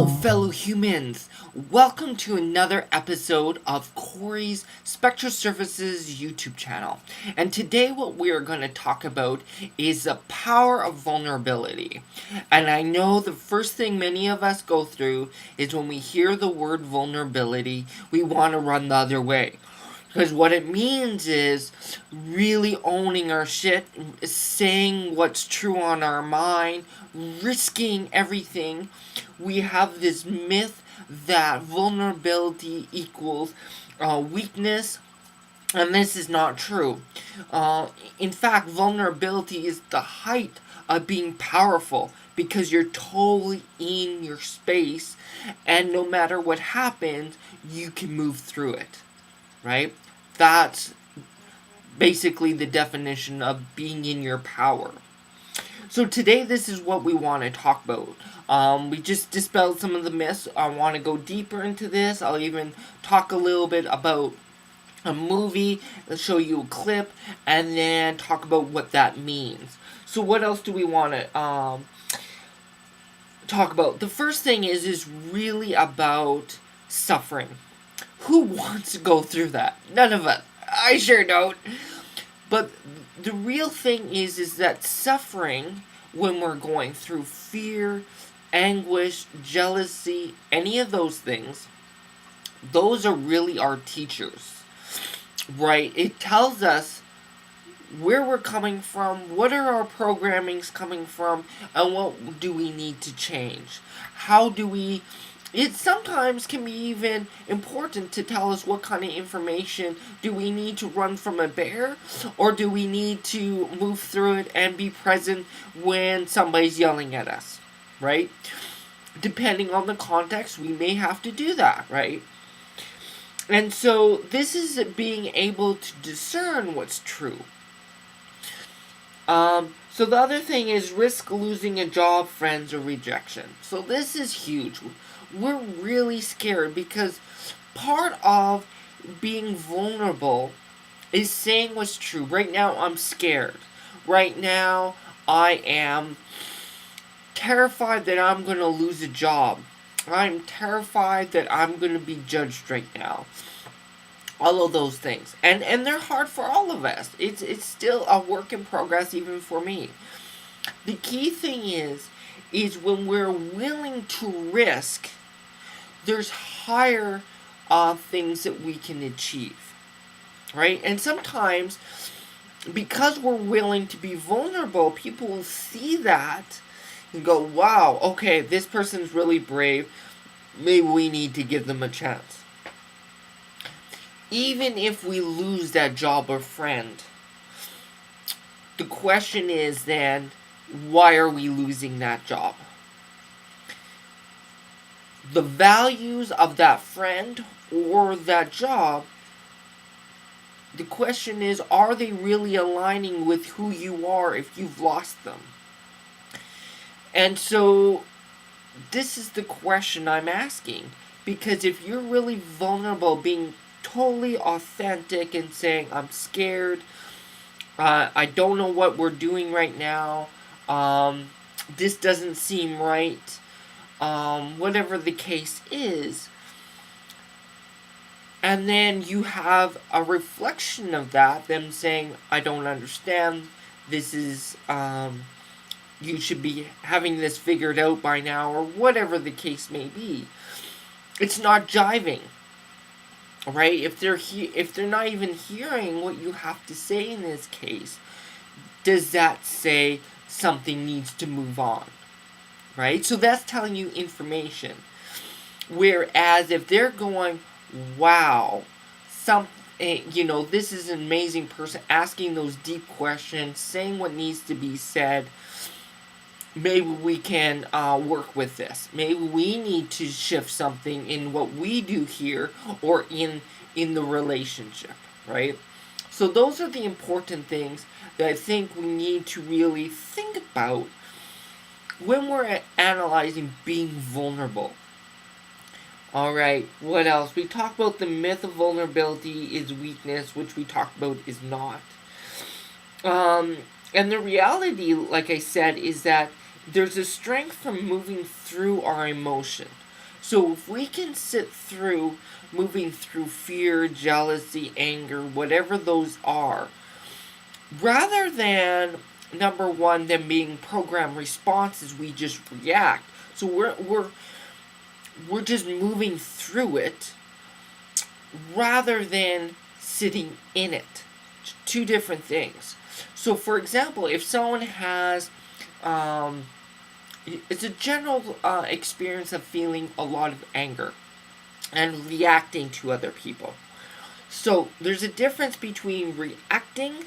Hello, fellow humans! Welcome to another episode of Corey's Spectra Services YouTube channel. And today, what we are going to talk about is the power of vulnerability. And I know the first thing many of us go through is when we hear the word vulnerability, we want to run the other way. Because what it means is really owning our shit, saying what's true on our mind, risking everything. We have this myth that vulnerability equals weakness, and this is not true. In fact, vulnerability is the height of being powerful because you're totally in your space, and no matter what happens, you can move through it, right? That's basically the definition of being in your power. So today, this is what we want to talk about. We just dispelled some of the myths. I want to go deeper into this. I'll even talk a little bit about a movie, show you a clip, and then talk about what that means. So what else do we want to talk about? The first thing is really about suffering. Who wants to go through that? None of us. I sure don't. But the real thing is that suffering, when we're going through fear, anguish, jealousy, any of those things, those are really our teachers, right? It tells us where we're coming from, what are our programmings coming from, and what do we need to change. How do we... It sometimes can be even important to tell us what kind of information. Do we need to run from a bear, or do we need to move through it and be present when somebody's yelling at us, right? Depending on the context, we may have to do that, right? And so this is being able to discern what's true. So the other thing is risk losing a job, friends, or rejection. So this is huge. We're really scared because part of being vulnerable is saying what's true. Right now, I'm scared. Right now, I am terrified that I'm going to lose a job. I'm terrified that I'm going to be judged right now. All of those things. And they're hard for all of us. It's still a work in progress even for me. The key thing is when we're willing to risk, there's higher things that we can achieve, right? And sometimes, because we're willing to be vulnerable, people will see that and go, wow, okay, this person's really brave. Maybe we need to give them a chance. Even if we lose that job or friend, the question is then, why are we losing that job? The values of that friend or that job, the question is, are they really aligning with who you are if you've lost them? And so this is the question I'm asking, because if you're really vulnerable, being totally authentic and saying, I'm scared, I don't know what we're doing right now, this doesn't seem right, whatever the case is, and then you have a reflection of that, them saying, I don't understand, this is, you should be having this figured out by now, or whatever the case may be. It's not jiving, right? If they're not even hearing what you have to say in this case, does that say something needs to move on? Right? So that's telling you information. Whereas if they're going, wow, this is an amazing person, asking those deep questions, saying what needs to be said, maybe we can work with this. Maybe we need to shift something in what we do here or in the relationship, right? So those are the important things that I think we need to really think about when we're analyzing being vulnerable. Alright, what else? We talked about the myth of vulnerability is weakness, which we talked about is not. And the reality, like I said, is that there's a strength from moving through our emotion. So if we can sit through moving through fear, jealousy, anger, whatever those are, rather than number one, them being program responses, we just react. So we're just moving through it rather than sitting in it. Two different things. So for example, if someone has it's a general experience of feeling a lot of anger and reacting to other people. So there's a difference between reacting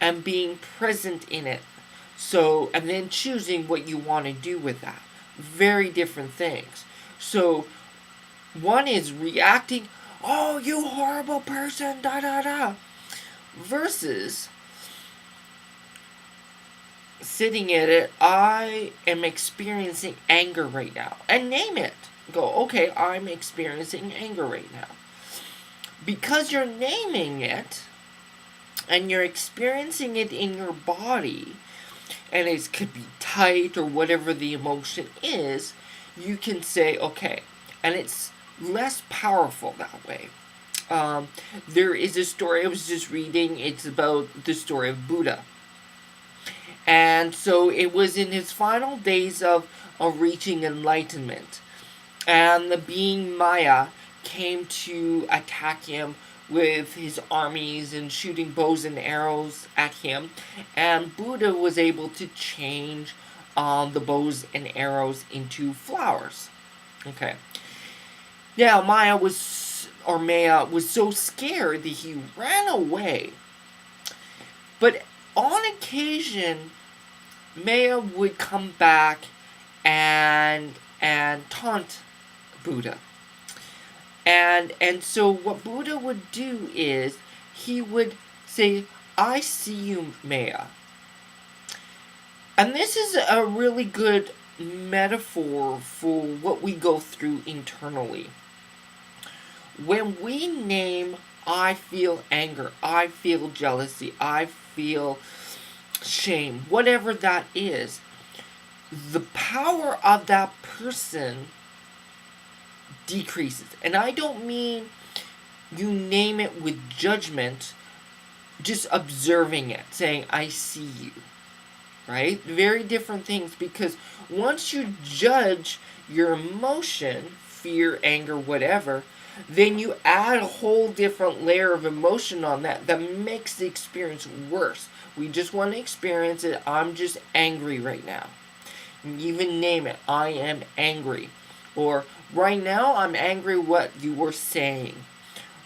and being present in it. So, and then choosing what you want to do with that. Very different things. So, one is reacting, oh, you horrible person, da da da, versus sitting in it, I am experiencing anger right now. And name it. Go, okay, I'm experiencing anger right now. Because you're naming it, and you're experiencing it in your body, and it could be tight or whatever the emotion is, you can say, okay, and it's less powerful that way. There is a story I was just reading, it's about the story of Buddha. And so it was in his final days of reaching enlightenment. And the being Maya came to attack him with his armies and shooting bows and arrows at him. And Buddha was able to change the bows and arrows into flowers. Okay. Now Maya was so scared that he ran away. But on occasion, Maya would come back and taunt Buddha. And so what Buddha would do is he would say, I see you, Maya. And this is a really good metaphor for what we go through internally. When we name, I feel anger, I feel jealousy, I feel shame, whatever that is, the power of that person decreases. And I don't mean you name it with judgment, just observing it, saying, I see you. Right? Very different things, because once you judge your emotion, fear, anger, whatever, then you add a whole different layer of emotion on that makes the experience worse. We just want to experience it. I'm just angry right now. And even name it. I am angry. Or right now I'm angry what you were saying.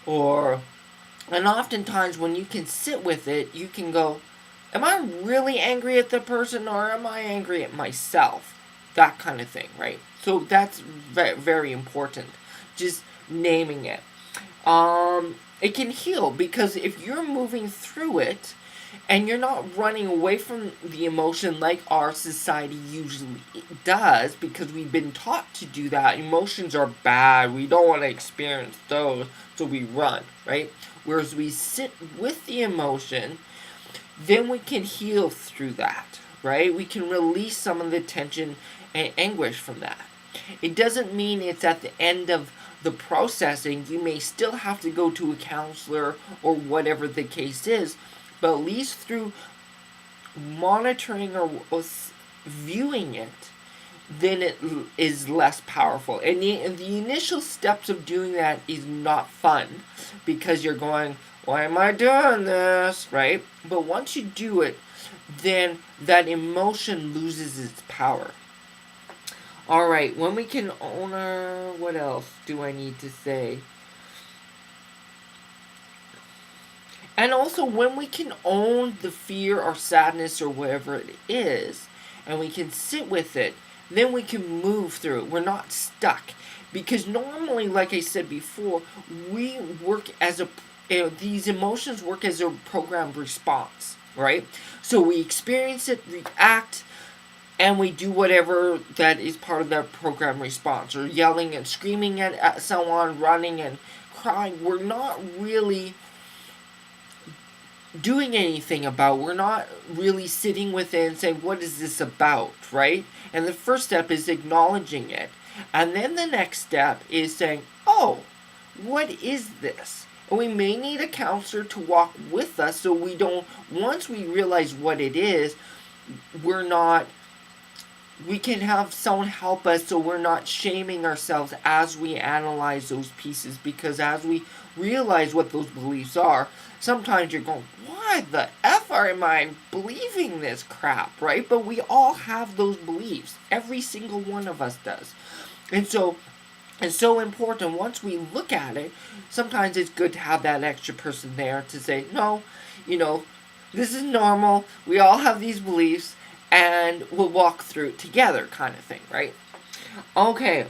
And oftentimes when you can sit with it, you can go, am I really angry at the person, or am I angry at myself? That kind of thing, right? So that's very important. Just naming it. It can heal, because if you're moving through it and you're not running away from the emotion like our society usually does, because we've been taught to do that. Emotions are bad. We don't want to experience those, so we run, right? Whereas we sit with the emotion, then we can heal through that, right? We can release some of the tension and anguish from that. It doesn't mean it's at the end of the processing. You may still have to go to a counselor or whatever the case is, but at least through monitoring or viewing it, then it is less powerful. And the initial steps of doing that is not fun, because you're going, why am I doing this, right? But once you do it, then that emotion loses its power. Alright, when we can own our... What else do I need to say? And also, when we can own the fear or sadness or whatever it is, and we can sit with it, then we can move through it. We're not stuck. Because normally, like I said before, we work as these emotions work as a programmed response, right? So we experience it, react, and we do whatever that is part of that program response, or yelling and screaming at someone, running and crying. We're not really doing anything about. We're not really sitting with it and saying, what is this about, right? And the first step is acknowledging it. And then the next step is saying, oh, what is this? And we may need a counselor to walk with us so we don't, once we realize what it is, we're not, we can have someone help us so we're not shaming ourselves as we analyze those pieces, because as we realize what those beliefs are, sometimes you're going, why the F am I believing this crap, right? But we all have those beliefs. Every single one of us does. And so it's so important once we look at it, sometimes it's good to have that extra person there to say, no, this is normal. We all have these beliefs and we'll walk through it together, kind of thing, right? Okay.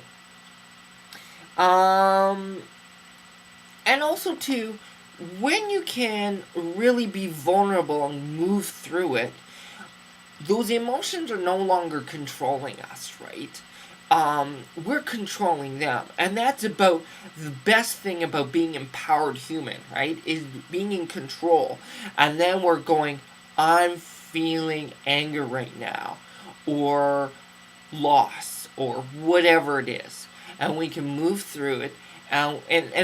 And also too, when you can really be vulnerable and move through it, those emotions are no longer controlling us, right? We're controlling them. And that's about the best thing about being empowered human, right? Is being in control. And then we're going, I'm feeling anger right now, or loss, or whatever it is. And we can move through it. And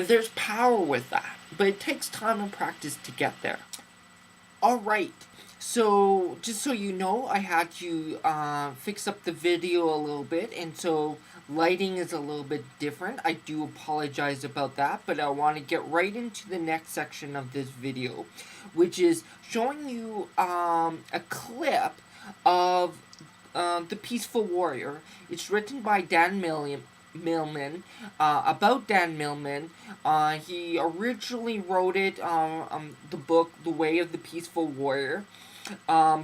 there's power with that. But it takes time and practice to get there. Alright. So, just so you know, I had to fix up the video a little bit, and so lighting is a little bit different. I do apologize about that, but I want to get right into the next section of this video, which is showing you a clip of The Peaceful Warrior. It's written by Dan Millman, about Dan Millman. He originally wrote it, the book, The Way of the Peaceful Warrior.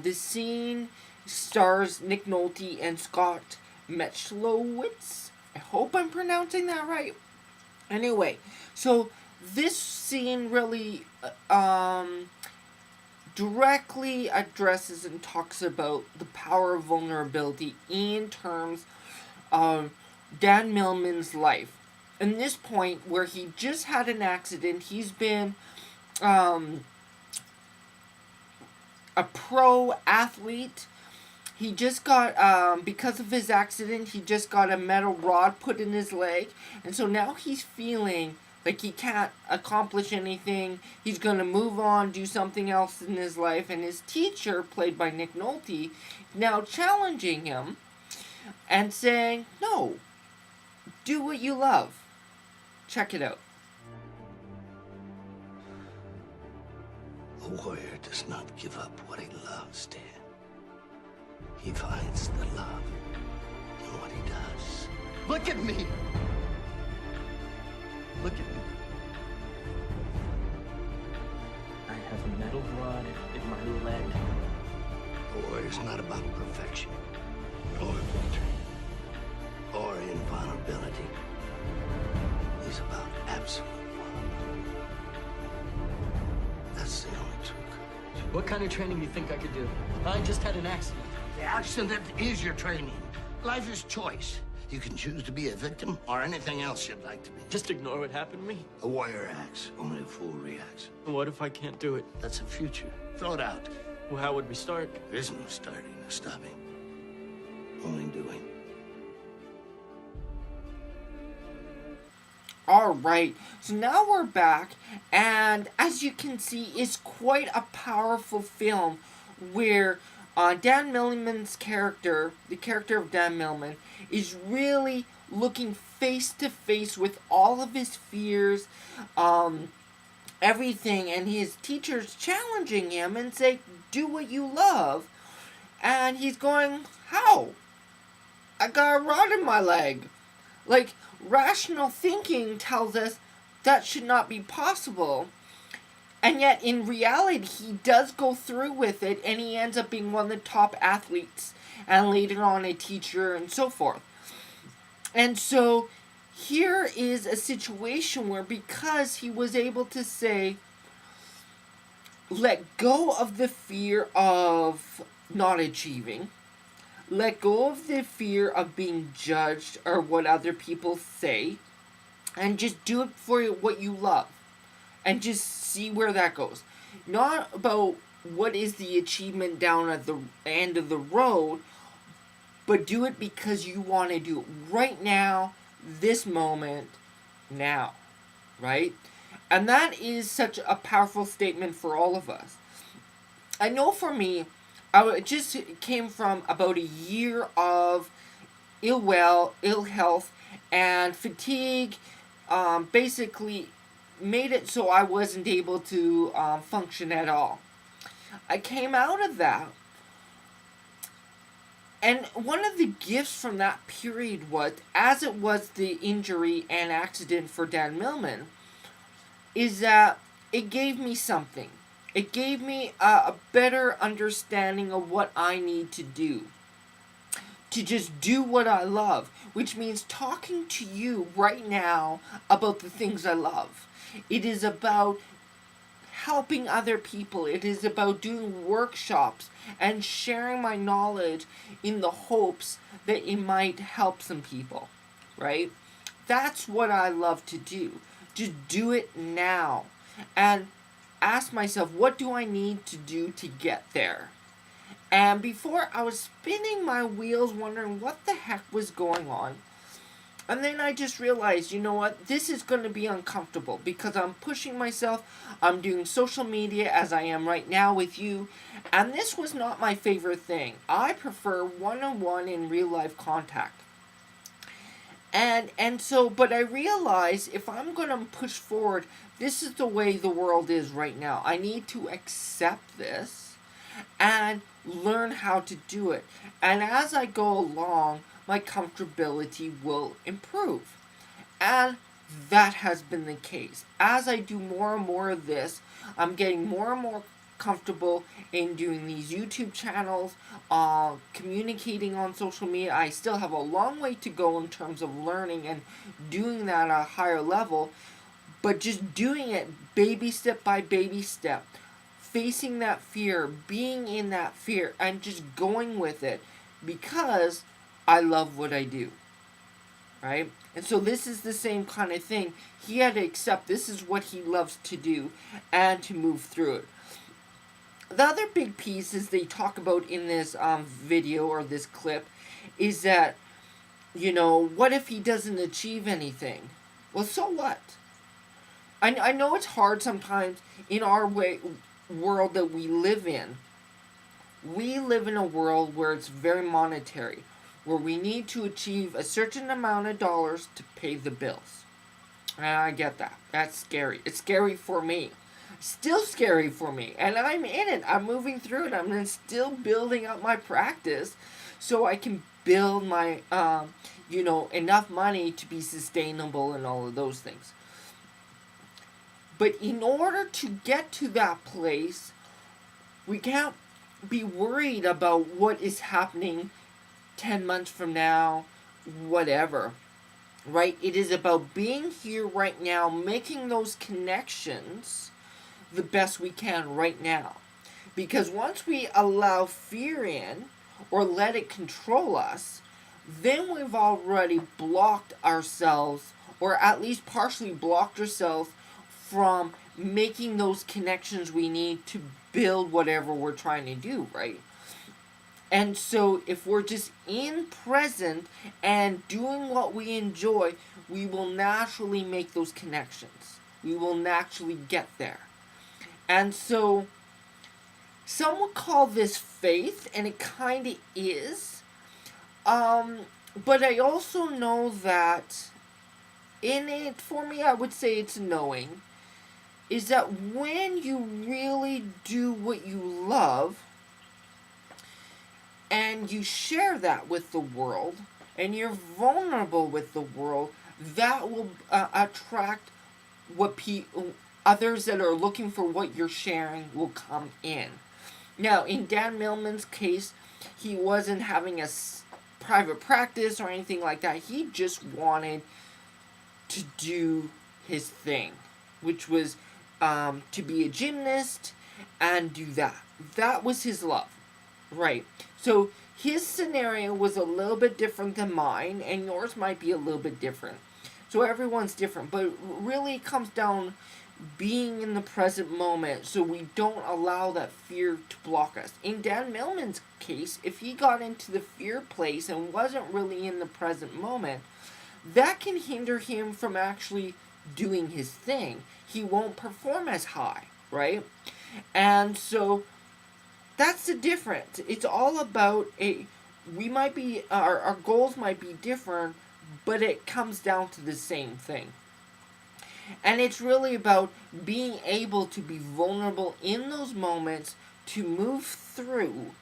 This scene stars Nick Nolte and Scott Metchlowitz. I hope I'm pronouncing that right. Anyway, so this scene really directly addresses and talks about the power of vulnerability in terms of Dan Millman's life. In this point where he just had an accident, he's been a pro athlete. He just got, because of his accident, he just got a metal rod put in his leg. And so now he's feeling like he can't accomplish anything. He's going to move on, do something else in his life. And his teacher, played by Nick Nolte, now challenging him and saying, no, do what you love. Check it out. A warrior does not give up what he loves, Dan. He finds the love in what he does. Look at me! Look at me. I have a metal rod in my leg. A warrior's not about perfection, or victory, or invulnerability. He's about absolute vulnerability. That's the only true courage. What kind of training do you think I could do? I just had an accident. The accident is your training. Life is choice. You can choose to be a victim or anything else you'd like to be. Just ignore what happened to me. A warrior acts, only a fool reacts. What if I can't do it? That's the future. Throw it out. Well, how would we start? There is no starting or stopping. Only doing. Alright, so now we're back, and as you can see, it's quite a powerful film where Dan Millman's character, the character of Dan Millman, is really looking face to face with all of his fears, everything, and his teacher's challenging him and say, do what you love, and he's going, how? I got a rod in my leg. Like, rational thinking tells us that should not be possible. And yet, in reality, he does go through with it, and he ends up being one of the top athletes, and later on a teacher, and so forth. And so, here is a situation where, because he was able to say, let go of the fear of not achieving, let go of the fear of being judged or what other people say, and just do it for what you love. And just see where that goes. Not about what is the achievement down at the end of the road, but do it because you want to do it right now, this moment, now, right? And that is such a powerful statement for all of us. I know for me, I just came from about a year of ill health, and fatigue. Basically, made it so I wasn't able to function at all. I came out of that, and one of the gifts from that period was, as it was the injury and accident for Dan Millman, is that it gave me something. It gave me a better understanding of what I need to do. To just do what I love, which means talking to you right now about the things I love. It is about helping other people. It is about doing workshops and sharing my knowledge in the hopes that it might help some people, right? That's what I love to do. Just do it now. And ask myself, what do I need to do to get there? And before, I was spinning my wheels wondering what the heck was going on. And then I just realized, you know what, this is going to be uncomfortable because I'm pushing myself. I'm doing social media as I am right now with you. And this was not my favorite thing. I prefer one-on-one in real life contact. And so, but I realized if I'm going to push forward, this is the way the world is right now. I need to accept this and learn how to do it. And as I go along, my comfortability will improve. And that has been the case. As I do more and more of this, I'm getting more and more comfortable in doing these YouTube channels, communicating on social media. I still have a long way to go in terms of learning and doing that at a higher level, but just doing it baby step by baby step, facing that fear, being in that fear, and just going with it because I love what I do, right? And so this is the same kind of thing. He had to accept this is what he loves to do and to move through it. The other big piece is they talk about in this video or this clip is that, you know, what if he doesn't achieve anything? Well, so what? I know it's hard sometimes in our world that we live in. We live in a world where it's very monetary, where we need to achieve a certain amount of dollars to pay the bills. And I get that. That's scary. It's scary for me. Still scary for me. And I'm in it. I'm moving through it. I'm still building up my practice so I can build my, enough money to be sustainable and all of those things. But in order to get to that place, we can't be worried about what is happening 10 months from now, whatever, right? It is about being here right now, making those connections the best we can right now. Because once we allow fear in or let it control us, then we've already blocked ourselves, or at least partially blocked ourselves from making those connections we need to build whatever we're trying to do, right? And so if we're just in present and doing what we enjoy, we will naturally make those connections. We will naturally get there. And so some would call this faith, and it kind of is. But I also know that in it, for me, I would say it's knowing, is that when you really do what you love, and you share that with the world, and you're vulnerable with the world, that will attract what others that are looking for what you're sharing will come in. Now, in Dan Millman's case, he wasn't having a private practice or anything like that. He just wanted to do his thing, which was to be a gymnast and do that. That was his love. Right. So his scenario was a little bit different than mine, and yours might be a little bit different. So everyone's different, but really it comes down being in the present moment so we don't allow that fear to block us. In Dan Millman's case, if he got into the fear place and wasn't really in the present moment, that can hinder him from actually doing his thing. He won't perform as high, right? And so that's the difference. It's all about we might be our goals might be different, but it comes down to the same thing. And it's really about being able to be vulnerable in those moments to move through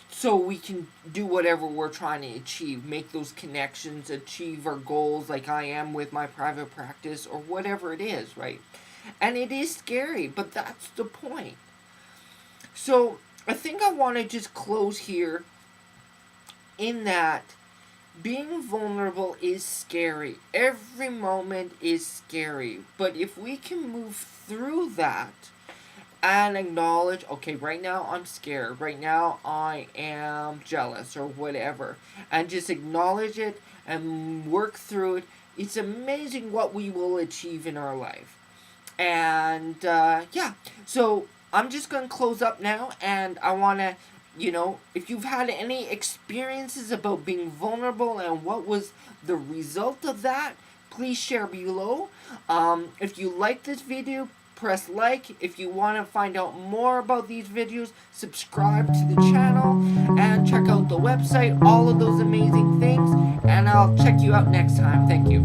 so we can do whatever we're trying to achieve, make those connections, achieve our goals like I am with my private practice or whatever it is, right? And it is scary, but that's the point. So I think I want to just close here in that being vulnerable is scary. Every moment is scary. But if we can move through that and acknowledge, okay, right now I'm scared. Right now I am jealous or whatever. And just acknowledge it and work through it. It's amazing what we will achieve in our life. And yeah, so I'm just going to close up now, and I want to, if you've had any experiences about being vulnerable and what was the result of that, please share below. If you like this video, press like. If you want to find out more about these videos, subscribe to the channel and check out the website, all of those amazing things, and I'll check you out next time. Thank you.